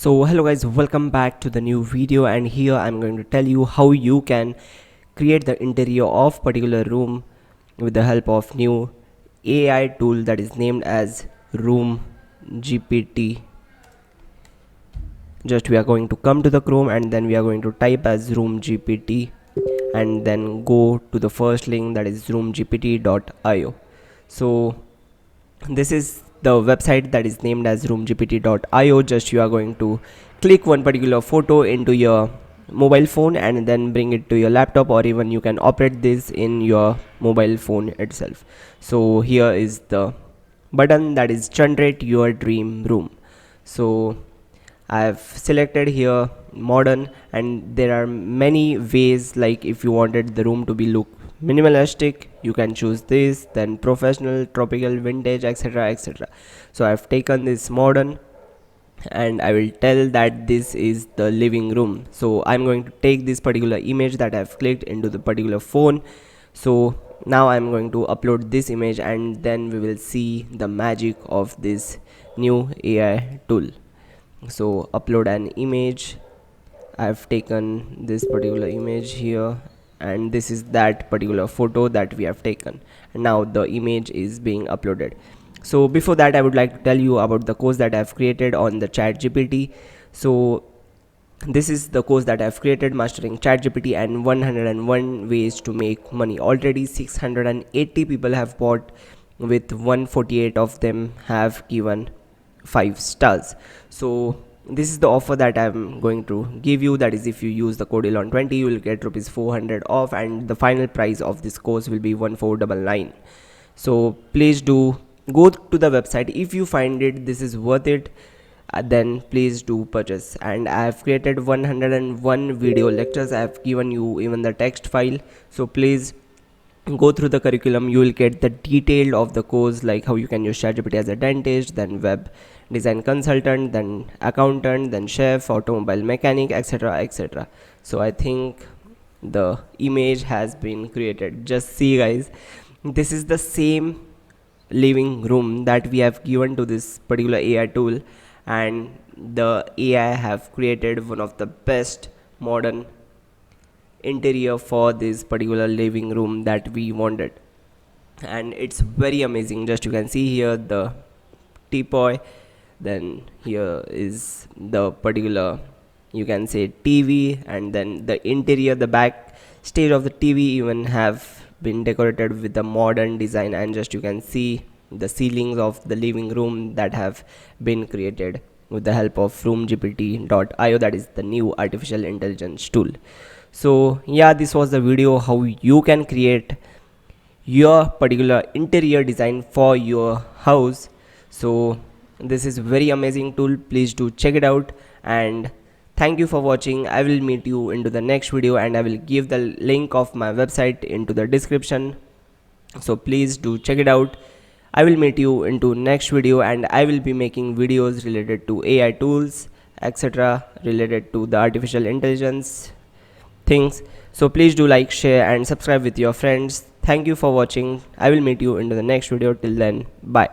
So hello guys, welcome back to the new video, and here I'm going to tell you how you can create the interior of particular room with the help of new AI tool that is named as RoomGPT. Just we are going to come to the Chrome and then we are going to type as RoomGPT and then go to the first link, that is roomgpt.io. So this is the website that is named as roomgpt.io. Just you are going to click one particular photo into your mobile phone and then bring it to your laptop, or even you can operate this in your mobile phone itself. So here is the button that is generate your dream room. So I've selected here modern, and there are many ways, like if you wanted the room to be look minimalistic, you can choose this, then professional, tropical, vintage, etc, etc. So I've taken this modern and I will tell that this is the living room. So I'm going to take this particular image that I've clicked into the particular phone. So now I'm going to upload this image and then we will see the magic of this new AI tool. So upload an image. I've taken this particular image here, and this is that particular photo that we have taken, and now the image is being uploaded. So before that, I would like to tell you about the course that I've created on the ChatGPT. So this is the course that I've created, mastering ChatGPT and 101 ways to make money. Already 680 people have bought, with 148 of them have given 5 stars. So this is the offer that I'm going to give you, that is if you use the code Elon20 you will get rupees 400 off, and the final price of this course will be 1499. So please do go to the website. If you find it this is worth it, then please do purchase. And I have created 101 video lectures. I have given you even the text file, so please go through the curriculum. You will get the detail of the course, like how you can use ChatGPT as a dentist, then web design consultant, then accountant, then chef, automobile mechanic, etc, etc. So I think the image has been created. Just see guys, this is the same living room that we have given to this particular AI tool, and the AI have created one of the best modern interior for this particular living room that we wanted, and it's very amazing. Just you can see here the teapot, then here is the particular, you can say, TV, and then the interior, the back stage of the TV even have been decorated with the modern design, and just you can see the ceilings of the living room that have been created with the help of roomgpt.io, that is the new artificial intelligence tool. So yeah, this was the video how you can create your particular interior design for your house. So this is very amazing tool, please do check it out, and thank you for watching. I will meet you into the next video, and I will give the link of my website into the description, so please do check it out. I will meet you into next video, and I will be making videos related to AI tools, etc, related to the artificial intelligence things. So please do like, share and subscribe with your friends. Thank you for watching. I will meet you into the next video. Till then, bye.